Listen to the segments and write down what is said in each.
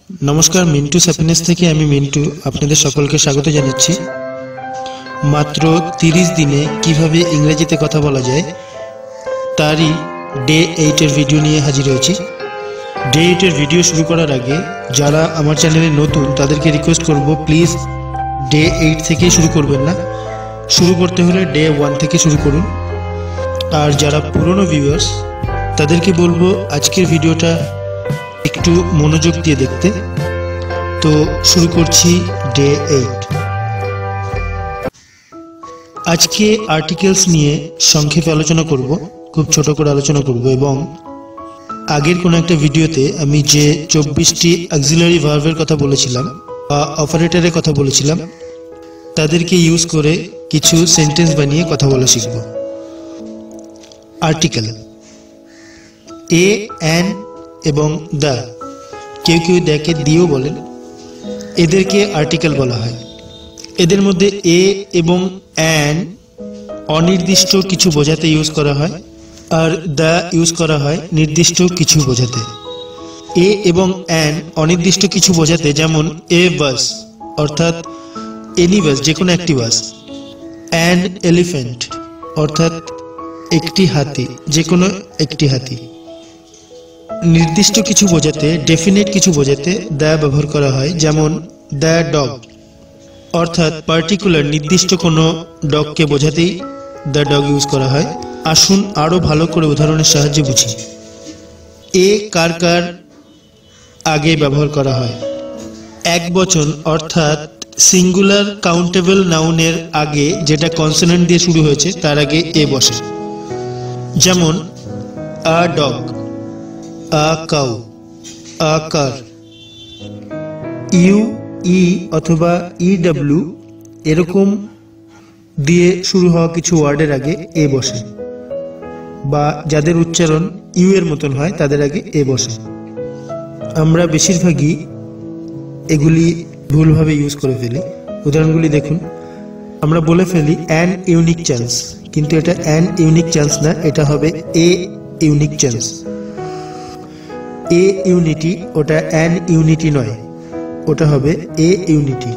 नमस्कार मिंटू हैप्पीनेस থেকে আমি মিন্টু আপনাদের সকলকে স্বাগত জানাচ্ছি। মাত্র 30 দিনে কিভাবে ইংরেজিতে কথা বলা যায় তারই ডে 8 এর ভিডিও নিয়ে হাজির হয়েছি। ডে 8 এর ভিডিও শুরু করার আগে যারা আমার চ্যানেলে নতুন তাদেরকে রিকোয়েস্ট করব প্লিজ ডে 8 থেকে শুরু করবেন না, শুরু করতে হলে ডে 1 থেকে শুরু করুন। আর যারা পুরনো ভিউয়ার্স তাদেরকে বলবো আজকের ভিডিওটা একটু মনোযোগ দিয়ে দেখতে। তো শুরু করছি ডে 8। আজকে আর্টিকেলস নিয়ে সংক্ষেপে আলোচনা করব, খুব ছোট করে আলোচনা করব। এবং আগের কোনো একটা ভিডিওতে আমি যে 24টি অক্সিলারি ভার্বের কথা বলেছিলাম বা অপারেটরের কথা বলেছিলাম তাদেরকে ইউজ করে কিছু সেন্টেন্স বানিয়ে কথা বলা শিখব। আর্টিকেল এ, অ্যান এবং দ্য, কেউ কেউ দেখে দিয়েও বলেন, এদেরকে আর্টিকেল বলা হয়। এদের মধ্যে এ এবং অ্যান অনির্দিষ্ট কিছু বোঝাতে ইউজ করা হয়, আর দ্য ইউজ করা হয় নির্দিষ্ট কিছু বোঝাতে। এ এবং অ্যান অনির্দিষ্ট কিছু বোঝাতে, যেমন এ বাস অর্থাৎ এনি বাস, যে কোনো একটি বাস। অ্যান এলিফ্যান্ট অর্থাৎ একটি হাতি, যে কোনো একটি হাতি। নির্দিষ্ট কিছু বোঝাতে, ডেফিনেট কিছু বোঝাতে দ্য ব্যবহার করা হয়, যেমন দ্য ডগ অর্থাৎ পার্টিকুলার নির্দিষ্ট কোনো ডগকে বোঝাতেই দ্য ডগ ইউজ করা হয়। আসুন আরো ভালো করে উদাহরণের সাহায্যে বুঝি। এ কার কার আগে ব্যবহার করা হয়? এক বচন অর্থাৎ সিঙ্গুলার কাউন্টেবল নাউনের আগে যেটা কনসোনেন্ট দিয়ে শুরু হয়েছে তার আগে এ বসে, যেমন a dog, a cow, a car. U, E অথবা ইডব্লিউ এরকম দিয়ে শুরু হওয়া কিছু ওয়ার্ডের আগে এ বসে, বা যাদের উচ্চারণ ইউ এর মতন হয় তাদের আগে এ বসে। আমরা বেশিরভাগই এগুলি ভুলভাবে ইউজ করে ফেলি। উদাহরণগুলি দেখুন। আমরা বলে ফেলি অ্যান ইউনিক চান্স, কিন্তু এটা অ্যান ইউনিক চান্স না, এটা হবে a unique chance. A unity, ওটা অ্যান ইউনিটি নয়, ওটা হবে এ ইউনিটি।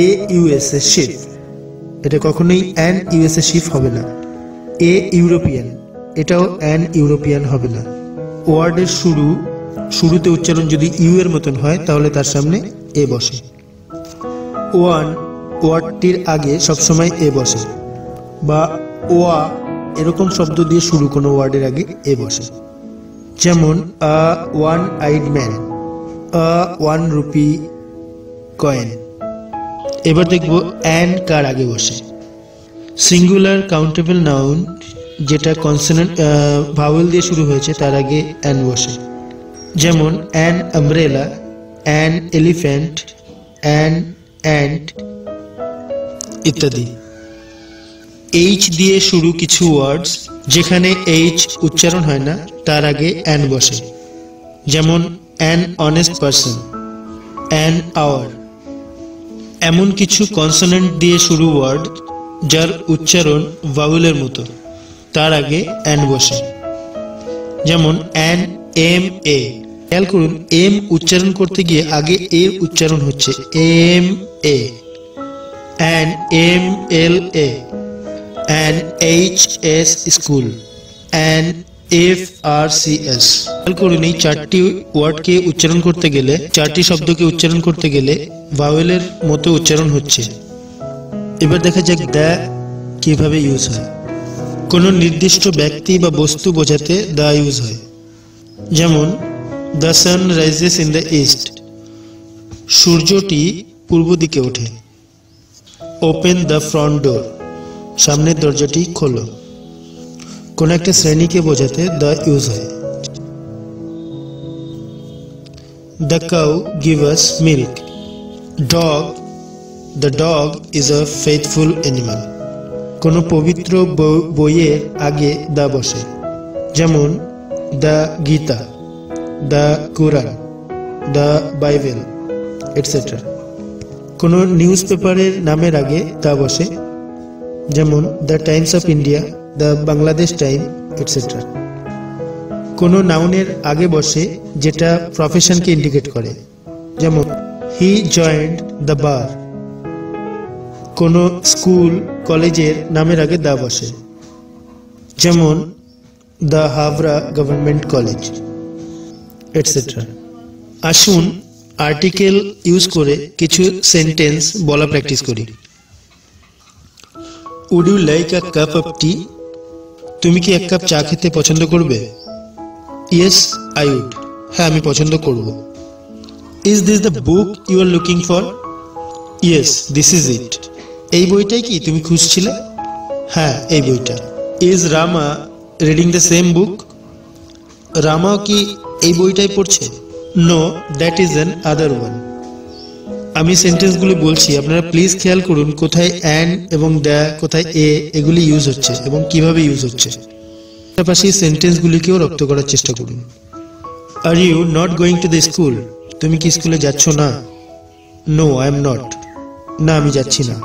এ ইউএসএ শিপ, এটা কখনোই অ্যান ইউএসএ শিপ হবে না। এ ইউরোপিয়ান, এটাও অ্যান ইউরোপিয়ান হবে না। ওয়ার্ডের শুরুতে উচ্চারণ যদি ইউ এর মতন হয় তাহলে তার সামনে এ বসে। ওয়ান ওয়ার্ডটির আগে সবসময় এ বসে, বা ওয়া এরকম শব্দ দিয়ে শুরু কোনো ওয়ার্ডের আগে এ বসে, যেমন আ ওয়ান আইড ম্যান, আ 1 রুপি কয়েন। এবার দেখব অ্যান কার আগে বসে। সিঙ্গুলার কাউন্টেবল নাউন যেটা কনসোনেন্ট ভাওয়েল দিয়ে শুরু হয়েছে তার আগে অ্যান বসে, যেমন an umbrella, an elephant, an ant ইত্যাদি। এইচ দিয়ে শুরু কিছু ওয়ার্ডস যেখানে এইচ উচ্চারণ হয় না তার আগে অ্যান বসে, যেমন an honest person, an hour. এমন কিছু কনসোনেন্ট দিয়ে শুরু ওয়ার্ড যার উচ্চারণ ভাওয়েলের মতো তার আগে অ্যান বসে, যেমন অ্যান এম এ। খেয়াল করুন, এম উচ্চারণ করতে গিয়ে আগে এর উচ্চারণ হচ্ছে M A. An M L A, an H S school, an F R C S. খেয়াল করুন, এই চারটি ওয়ার্ডকে উচ্চারণ করতে গেলে, চারটি শব্দকে উচ্চারণ করতে গেলে ভাওয়েলের মতো উচ্চারণ হচ্ছে। এবার দেখা যাক দ্য কিভাবে ইউজ হয়। কোন নির্দিষ্ট ব্যক্তি বা বস্তু বোঝাতে দ্য ইউজ হয়, যেমন the sun rises in the east, সূর্যটি পূর্ব দিকে ওঠে। ওপেন দ্য ফ্রন্ট ডোর, সামনের দরজাটি খোলো। কোন একটা শ্রেণীকে বোঝাতে দ্য ইউজ হয়। The cow give us milk. Dog, the dog is a faithful animal. কোন পবিত্র বইয়ের আগে দ্য বসে, যেমন the Gita, the Quran, the Bible etcetera. কোন নিউজ পেপারের নামের আগে দ্য বসে, যেমন the Times of India, the Bangladesh time etcetera. কোনো নাউনের আগে বসে যেটা প্রফেশনকে ইন্ডিকেট করে, যেমন হি জয়েন্ড দ্য বার। কোনো স্কুল কলেজের নামের আগে দা বসে, যেমন the Habra government college, etcetera. আসুন আর্টিকেল ইউজ করে কিছু সেন্টেন্স বলা প্র্যাকটিস করি। Would you like a cup of tea? তুমি কি এক কাপ চা খেতে পছন্দ করবে? Yes I would. হ্যাঁ, আমি পছন্দ করব। Is this the book you are looking for? Yes this is it. এই বইটাই কি তুমি খুঁজছিলে? হ্যাঁ, এই বইটা। Is Rama reading the same book? রামাও কি এই বইটাই পড়ছে? No, that is another one. আমি সেন্টেন্সগুলো বলছি, আপনারা প্লিজ খেয়াল করুন কোথায় অ্যান্ড এবং দ্য, কোথায় এগুলি ইউজ হচ্ছে এবং কিভাবে ইউজ হচ্ছে। পাশাপাশি সেন্টেন্সগুলিকেও রপ্ত করার চেষ্টা করুন। Are you not going to the school? তুমি কি স্কুলে যাচ্ছ না? No I am not. না, আমি যাচ্ছি না।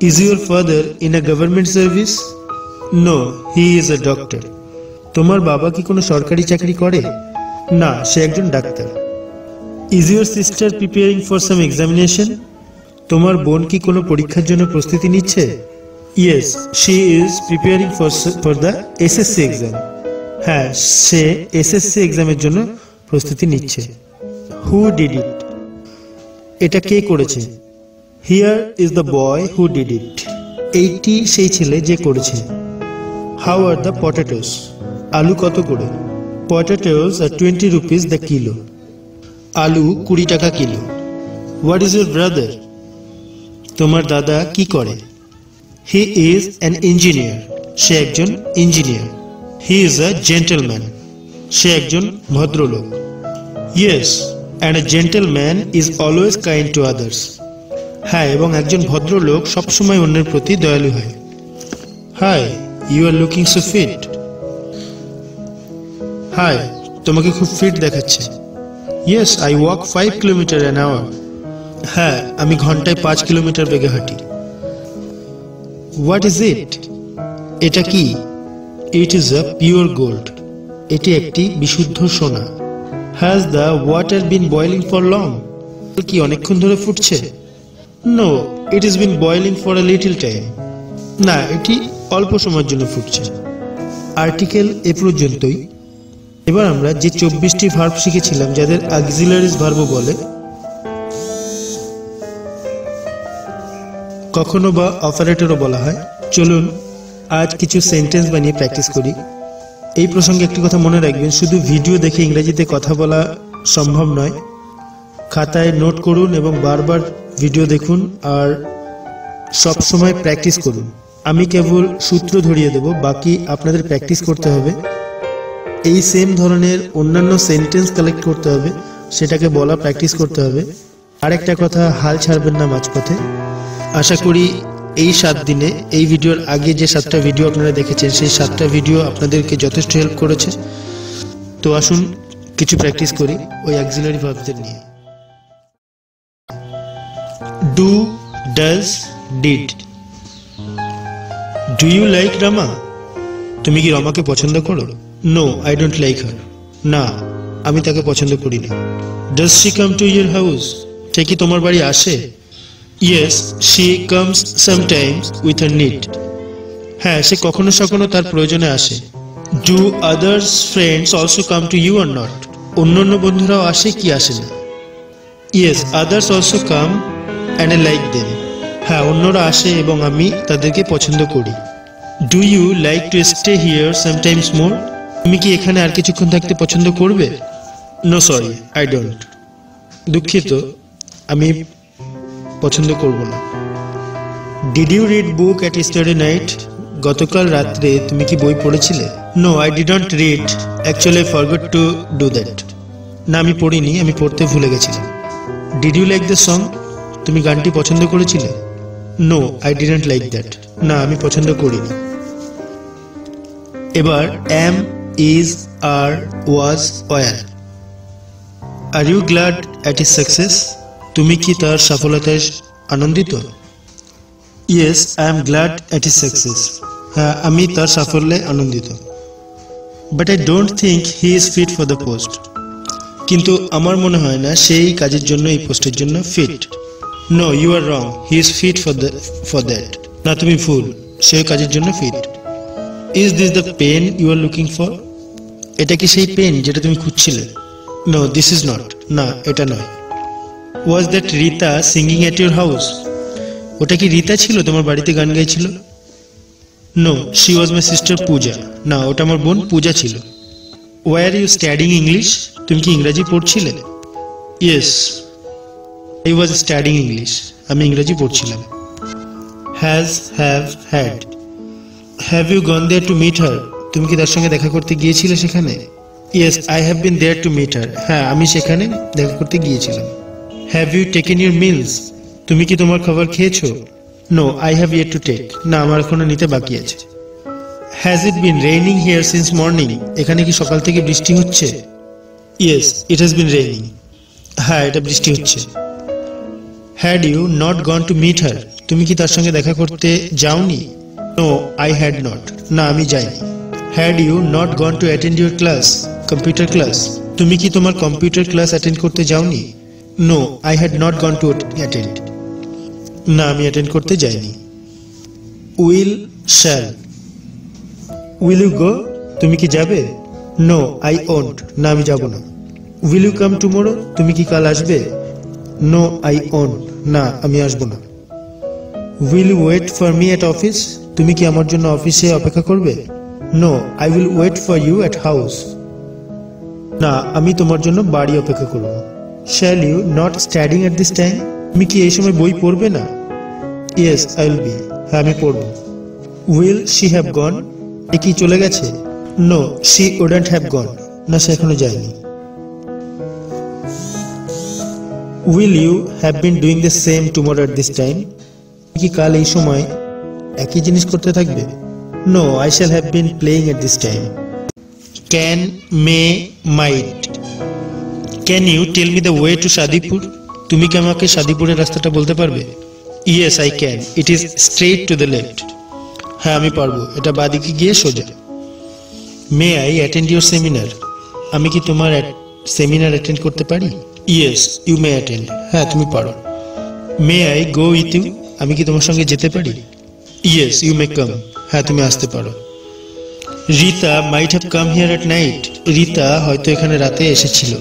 Is your father in a government service? No, he is a doctor. তোমার বাবা কি কোনো সরকারি চাকরি করে? না, সে একজন ডাক্তার। Is your sister preparing for some examination? তোমার বোন কি কোনো পরীক্ষার জন্য প্রস্তুতি নিচ্ছে? Yes, she is preparing for the SSC exam. হ্যাঁ, সে এসএসসি এক্সামের জন্য প্রস্তুতি নিচ্ছে। Who did it? এটা কে করেছে? Here is the boy who did it. এইটি সেই ছেলে যে করেছে। How are the potatoes? আলু কত করে? Potatoes are 20 rupees the kilo. আলু 20 টাকা kilo. What is your brother? তোমার দাদা কি করে? He is an engineer. সে একজন engineer. He is a gentleman. সে একজন ভদ্রলোক। Yes, and a gentleman is always kind to others. হ্যাঁ, এবং একজন ভদ্রলোক সবসময় অন্যের প্রতি দয়ালু হয়। Hi, you are looking so fit. Hi, তোমাকে খুব ফিট দেখাচ্ছে। Yes, I walk 5 kilometre an hour. হ্যাঁ, আমি ঘন্টায় 5 কিলোমিটার বেগে হাঁটি। হোয়াট ইজ ইট? এটা কি? ইট ইজ আ পিওর গোল্ড। এটি একটি বিশুদ্ধ সোনা। Has the water been boiling for long? কি অনেকক্ষণ ধরে ফুটছে? No, it is been boiling for a little time. না, এটি অল্প সময়ের জন্য ফুটছে। আর্টিকেল এ পর্যন্তই। এবার আমরা যে 24টি ভার্ব শিখেছিলাম যাদের অক্সিলারিজ ভার্বও বলে, কখনো বা অপারেটরও বলা হয়, চলুন আজ কিছু সেন্টেন্স বানিয়ে প্র্যাকটিস করি। এই প্রসঙ্গে একটি কথা মনে রাখবেন, শুধু ভিডিও দেখে ইংরেজিতে কথা বলা সম্ভব নয়। খাতায় নোট করুন এবং বারবার ভিডিও দেখুন আর সব সময় প্র্যাকটিস করুন। আমি কেবল সূত্র ধরিয়ে দেব, বাকি আপনাদের প্র্যাকটিস করতে হবে। এই সেম ধরনের অন্যান্য সেন্টেন্স কালেক্ট করতে হবে, সেটাকে বলা প্র্যাকটিস করতে হবে। আরেকটা কথা, হাল ছাড়বেন না মাঝপথে। আশা করি এই 7 দিনে, এই ভিডিওর আগে যে 7টা ভিডিও আপনারা দেখেছেন, সেই 7টা ভিডিও আপনাদেরকে যথেষ্ট হেল্প করেছে। তো আসুন কিছু প্র্যাকটিস করি ওই অক্সিলারি ভার্বদের নিয়ে। Do, does, did. Do you like Rama? তুমি কি রমাকে পছন্দ করো? No, I don't like her. না, আমি তাকে পছন্দ করি না। Does she come to your house? সে কি তোমার বাড়ি আসে? Yes, she comes sometimes with her need. হ্যাঁ, সে কখনো সখনো তার প্রয়োজনে আসে। Do others friends also come to you or not? অন্যান্য বন্ধুরাও আসে কি আসে না? Yes, others also come and I like them. হ্যাঁ, অন্যরা আসে এবং আমি তাদেরকে পছন্দ করি। Do you like to stay here sometimes more? তুমি কি এখানে আর কিছুক্ষণ থাকতে পছন্দ করবে? No sorry, I don't. দুঃখিত, আমি পছন্দ করব না। Did you read book at yesterday night? গতকাল রাত্রে তুমি কি বই পড়েছিলে? No, I didn't read, actually I forgot to do that. না, আমি পড়িনি, আমি পড়তে ভুলে গেছিলাম। Did you like the song? তুমি গানটি পছন্দ করেছিলে? No, I didn't like that. না, আমি পছন্দ করিনি। এবার am, is, are, was, were। Are you glad at his success? তুমি কি তার সফলতায় আনন্দিত? Yes, I am glad at his success. হ্যাঁ, আমি তার সাফল্যে আনন্দিত। But I don't think he is fit for the post. কিন্তু আমার মনে হয় না সেই কাজের জন্য, এই পোস্টের জন্য fit. No, you are wrong, he is fit for that. না, তুমি ভুল, সেই কাজের জন্য fit. Is this the pen you are looking for? এটা কি সেই পেন যেটা তুমি খুঁজছিলে? No, this is not. না, এটা নয়। Was that Rita singing at your house? ওটা কি রিতা ছিল তোমার বাড়িতে গান গাইছিল? No, she was my sister Puja. না, ওটা আমার বোন পূজা ছিল। Y are you studying English? তুমি কি ইংরাজি পড়ছিলে? Yes, I was studying English. আমি ইংরাজি পড়ছিলাম। Has, have, had. Have you gone there to meet her? তুমি কি তার সঙ্গে দেখা করতে গিয়েছিলে সেখানে? Yes, I have been there to meet her. হ্যাঁ, আমি সেখানে দেখা করতে গিয়েছিলাম। Have you taken your meals? তুমি কি তোমার খাবার খেয়েছো? No, I have yet to take. না, আমার এখনো নিতে বাকি আছে। Has it been raining here since morning? এখানে কি সকাল থেকে বৃষ্টি হচ্ছে? Yes, it has been raining. হ্যাঁ, এটা বৃষ্টি হচ্ছে। Had you not gone to meet her? তুমি কি তার সঙ্গে দেখা করতে যাওনি? No, I had not. না, আমি যাইনি। Had you not gone to attend your class, computer class? তুমি কি তোমার কম্পিউটার ক্লাস অ্যাটেন্ড করতে যাওনি? No, I had not gone to attend. না, আমি অ্যাটেন্ড করতে যাইনি। Will, shall. Will you go? তুমি কি যাবে? No, I won't. না, আমি যাব না। Will you come tomorrow? তুমি কি কাল আসবে? No, I won't. না, আমি আসবো না। Will you wait for me at office? তুমি কি আমার জন্য অফিসে অপেক্ষা করবে? No, I will wait for you at house. না, আমি তোমার জন্য বাড়ি অপেক্ষা করব। Shall you not studying at this time? তুমি কি এই সময় বই পড়বে না? Yes, I will be. হ্যাঁ, আমি পড়ব। Will she have gone? এ কি চলে গেছে? No, she wouldn't have gone. না, সে এখনো যায়নি। Will you have been doing the same tomorrow at this time? কি কাল এই সময় একই জিনিস করতে থাকবে? No, I shall have been playing at this time. Can, may, might. Can you tell me the way to শাদিপুর? তুমি কি আমাকে শাদিপুরের রাস্তাটা বলতে পারবে? Yes, I can. It is straight to the left. হ্যাঁ, আমি পারবো, এটা বাদিকে গিয়ে সোজা। May I attend your seminar? আমি কি তোমার সেমিনার অ্যাটেন্ড করতে পারি? Yes, you may attend. হ্যাঁ, তুমি পারো। May I go with you? আমি কি তোমার সঙ্গে যেতে পারি? Yes, you may come. হ্যাঁ, তুমি আসতে পারো। Rita might have come here at night? Rita হয়তো এখানে রাতে এসেছিল।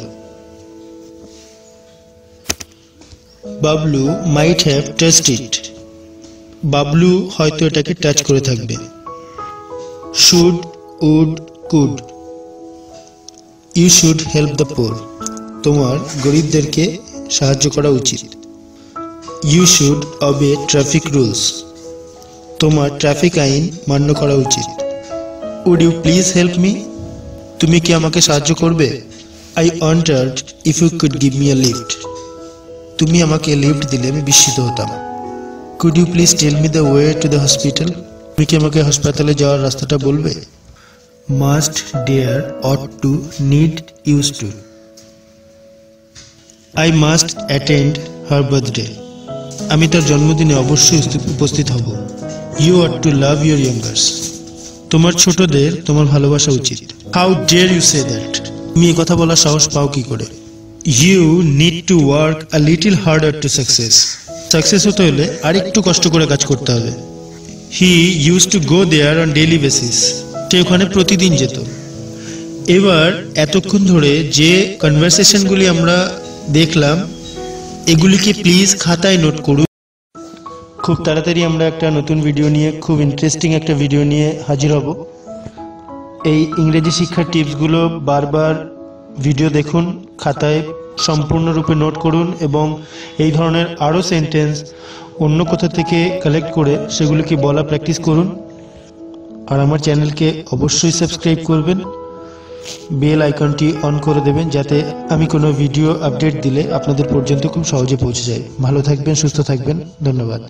Bablu might have touched it? Bablu হয়তো এটাকে টাচ করে থাকবে। Should, would, could. You should help the poor? তোমার গরিবদেরকে সাহায্য করা উচিত। You should obey traffic rules? তোমার ট্রাফিক আইন মান্য করা উচিত। Would you please help me? তুমি কি আমাকে সাহায্য করবে? I wondered if you could give me a lift? তুমি আমাকে লিফট দিলে আমি বিস্মিত হতাম। Could you please tell me the way to the hospital? তুমি কি আমাকে হাসপাতালে যাওয়ার রাস্তাটা বলবে? Must, dare, ought to, need, use to. I must attend her birthday? আমি তার জন্মদিনে অবশ্যই উপস্থিত হব। You ought to love your youngers? তোমার ছোটদের তোমার ভালোবাসা উচিত। How dare you say that? তুমি এই কথা বলার সাহস পাও কি করে? You need to work a little harder to success? Success হতে হলে আরেকটু কষ্ট করে কাজ করতে হবে। He use to go there on daily basis? সে ওখানে প্রতিদিন যেত। এবার এতক্ষণ ধরে যে কনভারসেশনগুলি আমরা দেখলাম, এগুলিকে প্লিজ খাতায় নোট করুন। খুব তাড়াতাড়ি আমরা একটা নতুন ভিডিও নিয়ে, খুব ইন্টারেস্টিং একটা ভিডিও নিয়ে হাজির হব। এই ইংরেজি শিক্ষার টিপসগুলো বারবার ভিডিও দেখুন, খাতায় সম্পূর্ণরূপে নোট করুন এবং এই ধরনের আরও সেন্টেন্স অন্য কোথা থেকে কালেক্ট করে সেগুলিকে বলা প্র্যাকটিস করুন। আর আমার চ্যানেলকে অবশ্যই সাবস্ক্রাইব করবেন, বেল আইকনটি অন করে দেবেন যাতে আমি কোনো ভিডিও আপডেট দিলে আপনাদের পর্যন্ত খুব সহজে পৌঁছে যায়। ভালো থাকবেন, সুস্থ থাকবেন, ধন্যবাদ।